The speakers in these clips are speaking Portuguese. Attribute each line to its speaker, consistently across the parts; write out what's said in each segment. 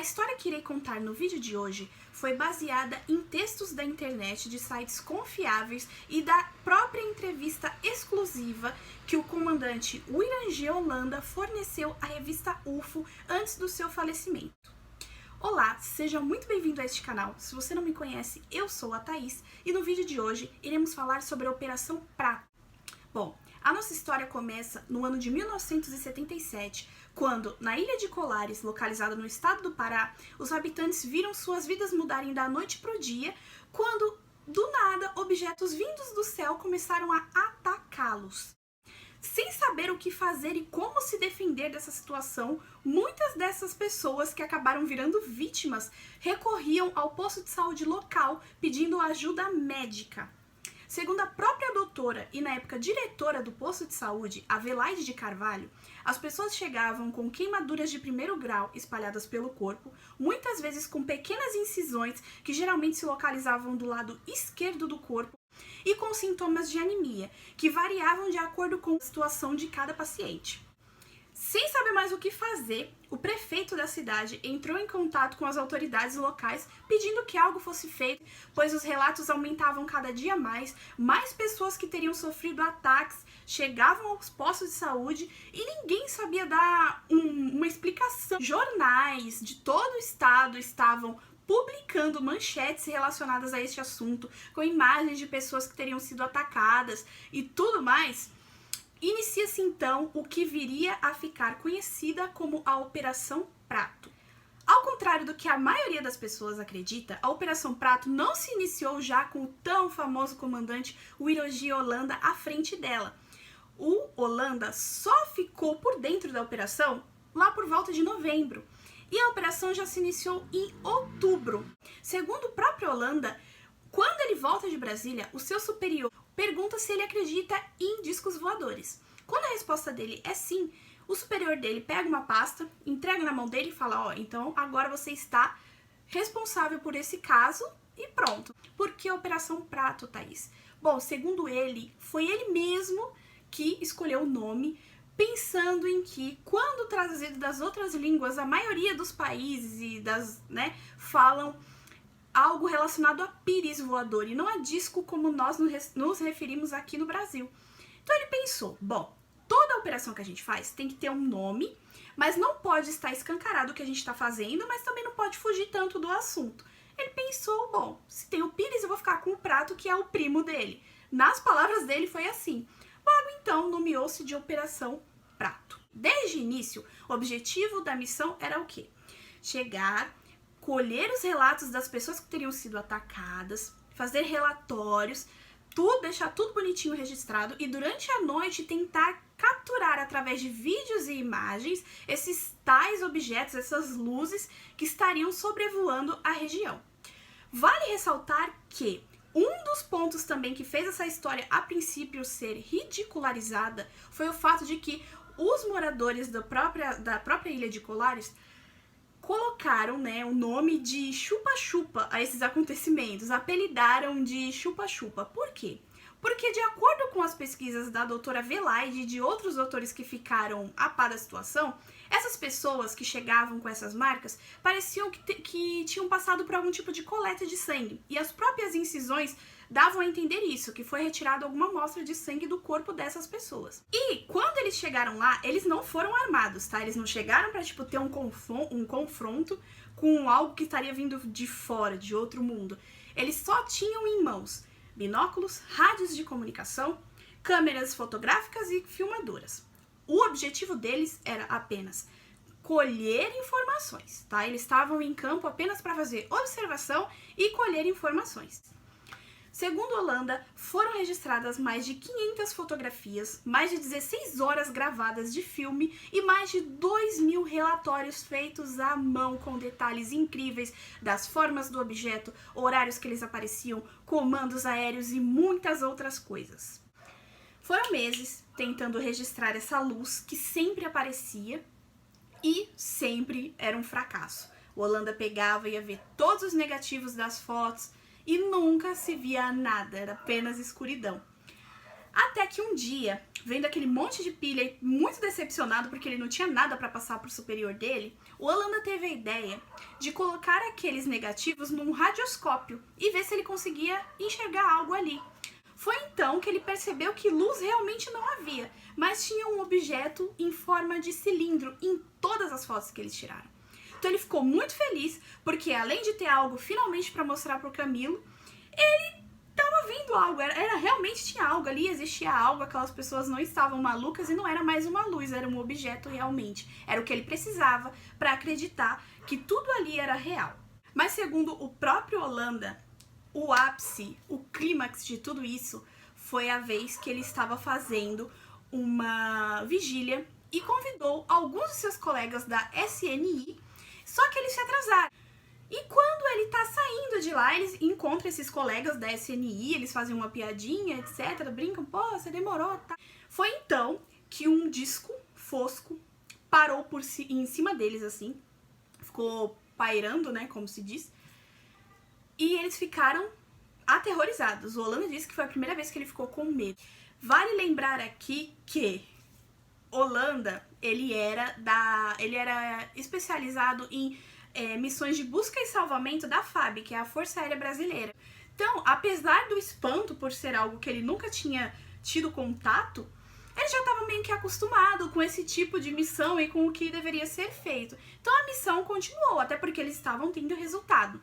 Speaker 1: A história que irei contar no vídeo de hoje foi baseada em textos da internet de sites confiáveis e da própria entrevista exclusiva que o comandante Willem G. Hollanda forneceu à revista UFO antes do seu falecimento. Olá, seja muito bem-vindo a este canal. Se você não me conhece, eu sou a Thaís e no vídeo de hoje iremos falar sobre a Operação Prato. Bom, a nossa história começa no ano de 1977, quando, na ilha de Colares, localizada no estado do Pará, os habitantes viram suas vidas mudarem da noite para o dia, quando, do nada, objetos vindos do céu começaram a atacá-los. Sem saber o que fazer e como se defender dessa situação, muitas dessas pessoas que acabaram virando vítimas recorriam ao posto de saúde local pedindo ajuda médica. Segundo a própria doutora e na época diretora do posto de saúde, Avelaide de Carvalho, as pessoas chegavam com queimaduras de primeiro grau espalhadas pelo corpo, muitas vezes com pequenas incisões que geralmente se localizavam do lado esquerdo do corpo, e com sintomas de anemia, que variavam de acordo com a situação de cada paciente. Sem saber mais o que fazer, o prefeito da cidade entrou em contato com as autoridades locais pedindo que algo fosse feito, pois os relatos aumentavam cada dia mais pessoas que teriam sofrido ataques chegavam aos postos de saúde e ninguém sabia dar uma explicação. Jornais de todo o estado estavam publicando manchetes relacionadas a este assunto, com imagens de pessoas que teriam sido atacadas e tudo mais. Inicia-se então o que viria a ficar conhecida como a Operação Prato. Ao contrário do que a maioria das pessoas acredita, a Operação Prato não se iniciou já com o tão famoso comandante Willem G. Hollanda à frente dela. O Hollanda só ficou por dentro da operação lá por volta de novembro. E a operação já se iniciou em outubro. Segundo o próprio Hollanda, quando ele volta de Brasília, o seu superior pergunta se ele acredita em discos voadores. Quando a resposta dele é sim, o superior dele pega uma pasta, entrega na mão dele e fala, ó, então agora você está responsável por esse caso e pronto. Por que a Operação Prato, Thaís? Bom, segundo ele, foi ele mesmo que escolheu o nome, pensando em que, quando trazido das outras línguas, a maioria dos países falam algo relacionado a pires voador, e não a disco como nós nos referimos aqui no Brasil. Então ele pensou, bom, toda operação que a gente faz tem que ter um nome, mas não pode estar escancarado o que a gente está fazendo, mas também não pode fugir tanto do assunto. Ele pensou, bom, se tem o pires eu vou ficar com o Prato, que é o primo dele. Nas palavras dele foi assim. Logo então nomeou-se de Operação Prato. Desde o início, o objetivo da missão era o quê? Chegar, colher os relatos das pessoas que teriam sido atacadas, fazer relatórios, deixar tudo bonitinho registrado e durante a noite tentar capturar através de vídeos e imagens esses tais objetos, essas luzes que estariam sobrevoando a região. Vale ressaltar que um dos pontos também que fez essa história a princípio ser ridicularizada foi o fato de que os moradores da própria ilha de Colares colocaram, o nome de chupa-chupa a esses acontecimentos, apelidaram de chupa-chupa. Por quê? Porque, de acordo com as pesquisas da doutora Avelaide e de outros doutores que ficaram a par da situação, essas pessoas que chegavam com essas marcas pareciam que tinham passado por algum tipo de coleta de sangue. E as próprias incisões davam a entender isso, que foi retirada alguma amostra de sangue do corpo dessas pessoas. E quando eles chegaram lá, eles não foram armados, tá? Eles não chegaram pra, ter um confronto com algo que estaria vindo de fora, de outro mundo. Eles só tinham em mãos binóculos, rádios de comunicação, câmeras fotográficas e filmadoras. O objetivo deles era apenas colher informações, tá? Eles estavam em campo apenas para fazer observação e colher informações. Segundo Hollanda, foram registradas mais de 500 fotografias, mais de 16 horas gravadas de filme e mais de 2.000 relatórios feitos à mão com detalhes incríveis das formas do objeto, horários que eles apareciam, comandos aéreos e muitas outras coisas. Foram meses tentando registrar essa luz que sempre aparecia e sempre era um fracasso. O Hollanda pegava e ia ver todos os negativos das fotos e nunca se via nada, era apenas escuridão. Até que um dia, vendo aquele monte de pilha e muito decepcionado porque ele não tinha nada para passar pro superior dele, o Holanda teve a ideia de colocar aqueles negativos num radioscópio e ver se ele conseguia enxergar algo ali. Foi então que ele percebeu que luz realmente não havia, mas tinha um objeto em forma de cilindro em todas as fotos que eles tiraram. Então ele ficou muito feliz, porque além de ter algo finalmente para mostrar pro Camilo, ele estava vendo algo, realmente tinha algo ali, existia algo, aquelas pessoas não estavam malucas e não era mais uma luz, era um objeto realmente. Era o que ele precisava para acreditar que tudo ali era real. Mas segundo o próprio Holanda, o ápice, o clímax de tudo isso foi a vez que ele estava fazendo uma vigília e convidou alguns de seus colegas da SNI, só que eles se atrasaram. E quando ele tá saindo de lá, eles encontram esses colegas da SNI, eles fazem uma piadinha, etc, brincam, pô, você demorou, tá? Foi então que um disco fosco parou em cima deles, assim, ficou pairando, né, como se diz, e eles ficaram aterrorizados. O Holanda disse que foi a primeira vez que ele ficou com medo. Vale lembrar aqui que Holanda, ele era especializado em missões de busca e salvamento da FAB, que é a Força Aérea Brasileira. Então, apesar do espanto por ser algo que ele nunca tinha tido contato, ele já estava meio que acostumado com esse tipo de missão e com o que deveria ser feito. Então a missão continuou, até porque eles estavam tendo resultado.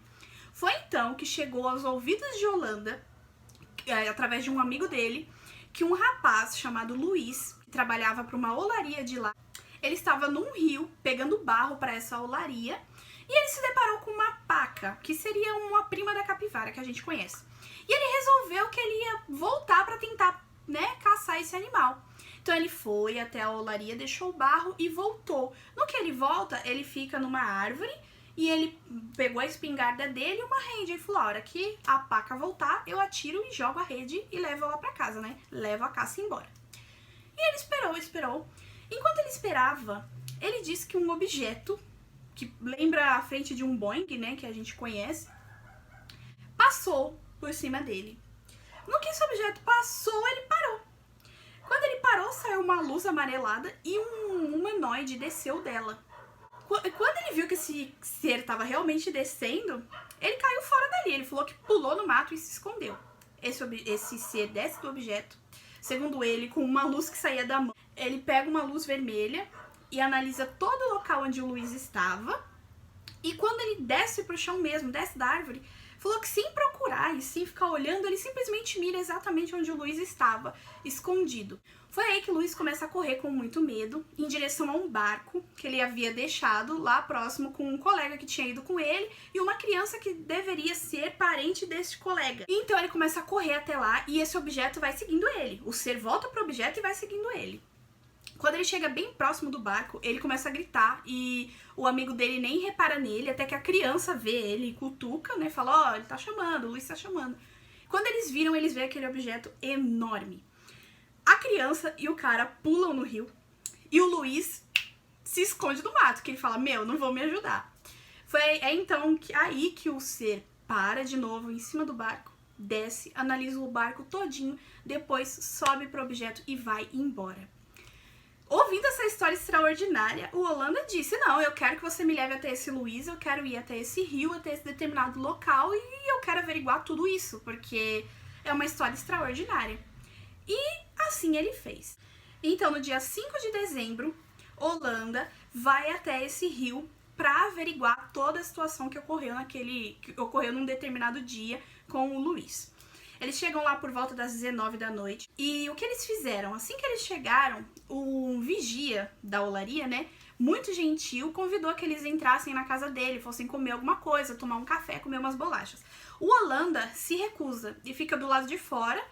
Speaker 1: Foi então que chegou aos ouvidos de Holanda, através de um amigo dele, que um rapaz chamado Luiz, que trabalhava para uma olaria de lá, ele estava num rio pegando barro para essa olaria e ele se deparou com uma paca, que seria uma prima da capivara que a gente conhece. E ele resolveu que ele ia voltar para tentar, né, caçar esse animal. Então ele foi até a olaria, deixou o barro e voltou. No que ele volta, ele fica numa árvore e ele pegou a espingarda dele e uma rede. Ele falou, a hora que a paca voltar, eu atiro e jogo a rede e levo ela para casa, né? Levo a caça embora. E ele esperou. Enquanto ele esperava, ele disse que um objeto, que lembra a frente de um Boeing, né, que a gente conhece, passou por cima dele. No que esse objeto passou, ele parou. Quando ele parou, saiu uma luz amarelada e um humanoide desceu dela. Quando ele viu que esse ser estava realmente descendo, ele caiu fora dali. Ele falou que pulou no mato e se escondeu. Esse ser desce do objeto, segundo ele, com uma luz que saía da mão. Ele pega uma luz vermelha e analisa todo o local onde o Luiz estava. E quando ele desce pro chão mesmo, desce da árvore, falou que sem procurar e sem ficar olhando, ele simplesmente mira exatamente onde o Luiz estava, escondido. Foi aí que o Luiz começa a correr com muito medo, em direção a um barco que ele havia deixado lá próximo com um colega que tinha ido com ele e uma criança que deveria ser parente deste colega. Então ele começa a correr até lá e esse objeto vai seguindo ele. O ser volta pro objeto e vai seguindo ele. Quando ele chega bem próximo do barco, ele começa a gritar e o amigo dele nem repara nele, até que a criança vê ele e cutuca, né? Fala, ele tá chamando, o Luiz tá chamando. Quando eles viram, eles veem aquele objeto enorme. A criança e o cara pulam no rio e o Luiz se esconde do mato, que ele fala, não vão me ajudar. Então aí que o ser para de novo em cima do barco, desce, analisa o barco todinho, depois sobe pro objeto e vai embora. Ouvindo essa história extraordinária, o Holanda disse, não, eu quero que você me leve até esse Luiz, eu quero ir até esse rio, até esse determinado local e eu quero averiguar tudo isso, porque é uma história extraordinária. E assim ele fez. Então, no dia 5 de dezembro, Holanda vai até esse rio para averiguar toda a situação que ocorreu num determinado dia com o Luiz. Eles chegam lá por volta das 19 da noite. E o que eles fizeram? Assim que eles chegaram, o vigia da olaria, né, muito gentil, convidou que eles entrassem na casa dele, fossem comer alguma coisa, tomar um café, comer umas bolachas. O Holanda se recusa e fica do lado de fora,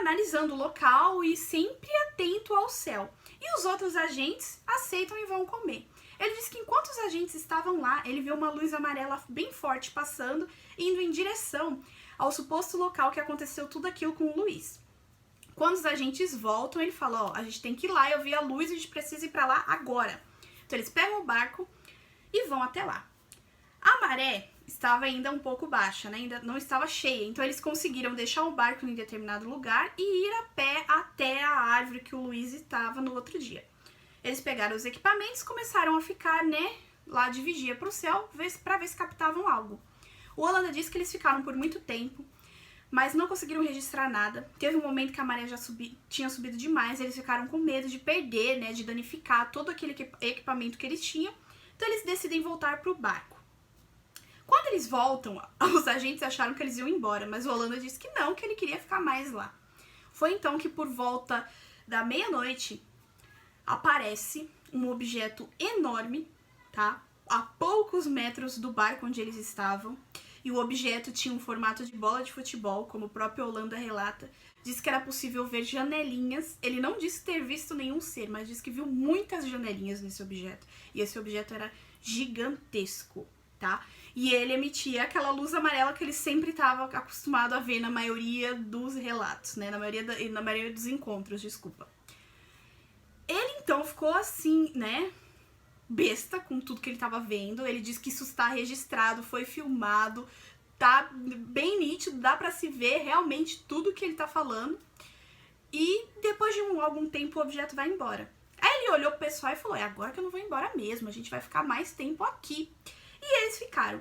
Speaker 1: analisando o local e sempre atento ao céu. E os outros agentes aceitam e vão comer. Ele disse que enquanto os agentes estavam lá, ele viu uma luz amarela bem forte passando, indo em direção ao suposto local que aconteceu tudo aquilo com o Luiz. Quando os agentes voltam, ele fala, a gente tem que ir lá, eu vi a luz e a gente precisa ir pra lá agora. Então eles pegam o barco e vão até lá. A maré estava ainda um pouco baixa, né? Ainda não estava cheia. Então eles conseguiram deixar o barco em determinado lugar e ir a pé até a árvore que o Luiz estava no outro dia. Eles pegaram os equipamentos e começaram a ficar, né, lá de vigia para o céu para ver se captavam algo. O Holanda disse que eles ficaram por muito tempo, mas não conseguiram registrar nada. Teve um momento que a maré já tinha subido demais, eles ficaram com medo de perder, né, de danificar todo aquele equipamento que eles tinham. Então eles decidem voltar para o barco. Quando eles voltam, os agentes acharam que eles iam embora, mas o Holanda disse que não, que ele queria ficar mais lá. Foi então que por volta da meia-noite aparece um objeto enorme, tá? A poucos metros do barco onde eles estavam. E o objeto tinha um formato de bola de futebol, como o próprio Holanda relata. Diz que era possível ver janelinhas. Ele não disse ter visto nenhum ser, mas disse que viu muitas janelinhas nesse objeto. E esse objeto era gigantesco, tá? E ele emitia aquela luz amarela que ele sempre estava acostumado a ver na maioria dos relatos, né? Na maioria dos encontros, desculpa. Ele então ficou assim, né? Besta com tudo que ele estava vendo. Ele diz que isso está registrado, foi filmado, tá bem nítido, dá pra se ver realmente tudo que ele tá falando. E depois de algum tempo o objeto vai embora. Aí ele olhou pro pessoal e falou, é agora que eu não vou embora mesmo, a gente vai ficar mais tempo aqui. E eles ficaram.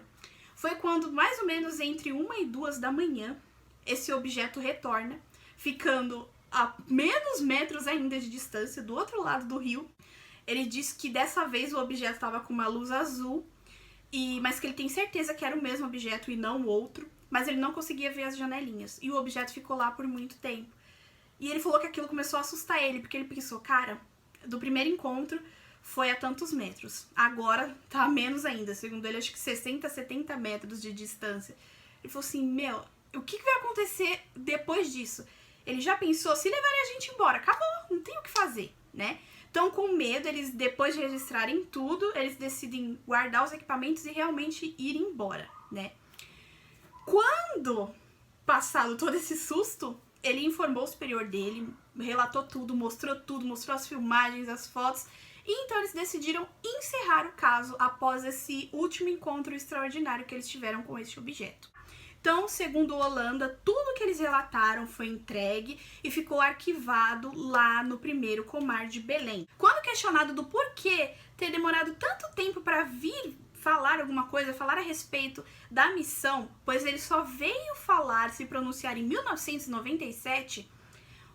Speaker 1: Foi quando mais ou menos entre 1 e 2 da manhã esse objeto retorna, ficando a menos metros ainda de distância do outro lado do rio. Ele disse que dessa vez o objeto estava com uma luz azul, mas que ele tem certeza que era o mesmo objeto e não o outro, mas ele não conseguia ver as janelinhas. E o objeto ficou lá por muito tempo. E ele falou que aquilo começou a assustar ele, porque ele pensou, cara, do primeiro encontro foi a tantos metros. Agora tá a menos ainda, segundo ele, acho que 60, 70 metros de distância. Ele falou assim, meu, o que vai acontecer depois disso? Ele já pensou, se levarem a gente embora, acabou, não tem o que fazer, né? Então, com medo, eles, depois de registrarem tudo, eles decidem guardar os equipamentos e realmente ir embora, né? Quando, passado todo esse susto, ele informou o superior dele, relatou tudo, mostrou as filmagens, as fotos, e então eles decidiram encerrar o caso após esse último encontro extraordinário que eles tiveram com este objeto. Então, segundo o Holanda, tudo que eles relataram foi entregue e ficou arquivado lá no primeiro Comar de Belém. Quando questionado do porquê ter demorado tanto tempo para vir falar alguma coisa, falar a respeito da missão, pois ele só veio se pronunciar em 1997,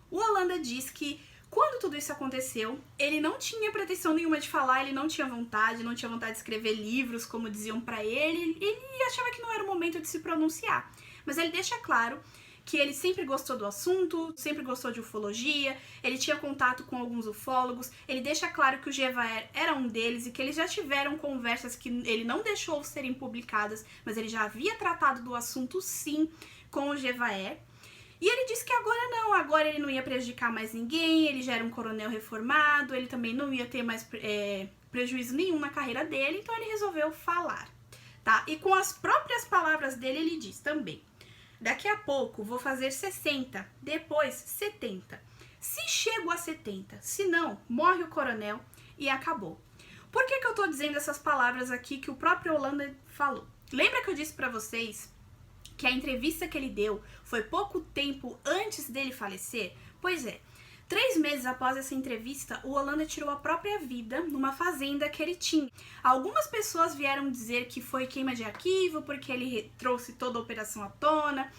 Speaker 1: o Holanda diz que quando tudo isso aconteceu, ele não tinha pretensão nenhuma de falar, ele não tinha vontade de escrever livros, como diziam pra ele, ele achava que não era o momento de se pronunciar. Mas ele deixa claro que ele sempre gostou do assunto, sempre gostou de ufologia, ele tinha contato com alguns ufólogos, ele deixa claro que o Gevaer era um deles e que eles já tiveram conversas que ele não deixou serem publicadas, mas ele já havia tratado do assunto sim com o Gevaer. E ele disse que agora não, agora ele não ia prejudicar mais ninguém, ele já era um coronel reformado, ele também não ia ter mais prejuízo nenhum na carreira dele, então ele resolveu falar, tá? E com as próprias palavras dele, ele diz também, daqui a pouco vou fazer 60, depois 70. Se chego a 70, se não, morre o coronel e acabou. Por que eu tô dizendo essas palavras aqui que o próprio Holanda falou? Lembra que eu disse pra vocês que a entrevista que ele deu foi pouco tempo antes dele falecer? Pois é, 3 meses após essa entrevista, o Holanda tirou a própria vida numa fazenda que ele tinha. Algumas pessoas vieram dizer que foi queima de arquivo, porque ele trouxe toda a operação à tona.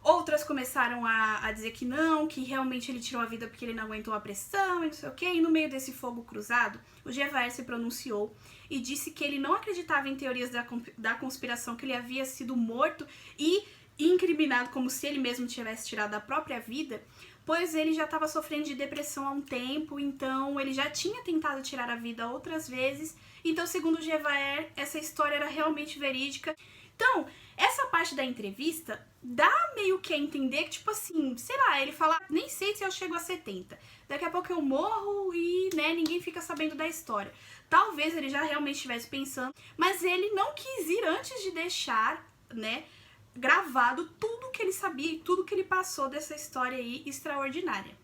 Speaker 1: Outras começaram a dizer que não, que realmente ele tirou a vida porque ele não aguentou a pressão e não sei o quê. E no meio desse fogo cruzado, o Gevaer se pronunciou e disse que ele não acreditava em teorias da conspiração, que ele havia sido morto e incriminado como se ele mesmo tivesse tirado a própria vida, pois ele já estava sofrendo de depressão há um tempo, então ele já tinha tentado tirar a vida outras vezes. Então, segundo o Gevaer, essa história era realmente verídica. Então, essa parte da entrevista dá meio que a entender que, tipo assim, sei lá, ele fala, nem sei se eu chego a 70. Daqui a pouco eu morro e, né, ninguém fica sabendo da história. Talvez ele já realmente estivesse pensando, mas ele não quis ir antes de deixar, né, gravado tudo que ele sabia e tudo que ele passou dessa história aí extraordinária.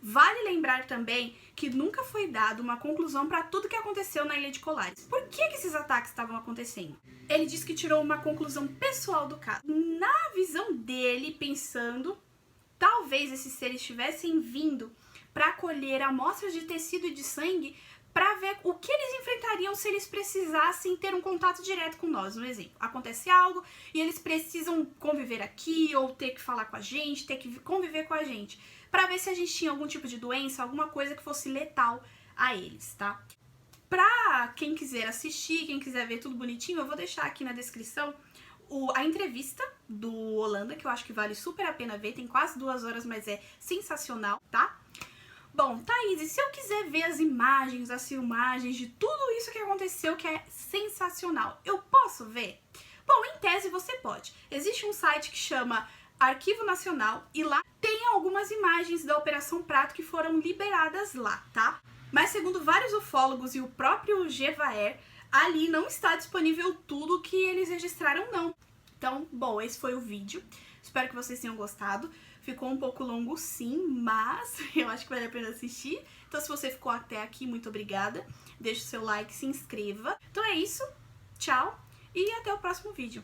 Speaker 1: Vale lembrar também que nunca foi dada uma conclusão para tudo que aconteceu na Ilha de Colares. Por que esses ataques estavam acontecendo? Ele disse que tirou uma conclusão pessoal do caso. Na visão dele, pensando, talvez esses seres tivessem vindo para colher amostras de tecido e de sangue para ver o que eles enfrentariam se eles precisassem ter um contato direto com nós. Um exemplo, acontece algo e eles precisam conviver aqui ou ter que falar com a gente, ter que conviver com a gente, para ver se a gente tinha algum tipo de doença, alguma coisa que fosse letal a eles, tá? Pra quem quiser assistir, quem quiser ver tudo bonitinho, eu vou deixar aqui na descrição a entrevista do Holanda, que eu acho que vale super a pena ver, tem quase 2 horas, mas é sensacional, tá? Bom, Thaís, e se eu quiser ver as imagens, as filmagens de tudo isso que aconteceu, que é sensacional, eu posso ver? Bom, em tese você pode. Existe um site que chama Arquivo Nacional e lá tem algumas imagens da Operação Prato que foram liberadas lá, tá? Mas segundo vários ufólogos e o próprio Gevaer, ali não está disponível tudo que eles registraram, não. Então, bom, esse foi o vídeo. Espero que vocês tenham gostado. Ficou um pouco longo sim, mas eu acho que vale a pena assistir. Então se você ficou até aqui, muito obrigada. Deixe o seu like, se inscreva. Então é isso, tchau e até o próximo vídeo.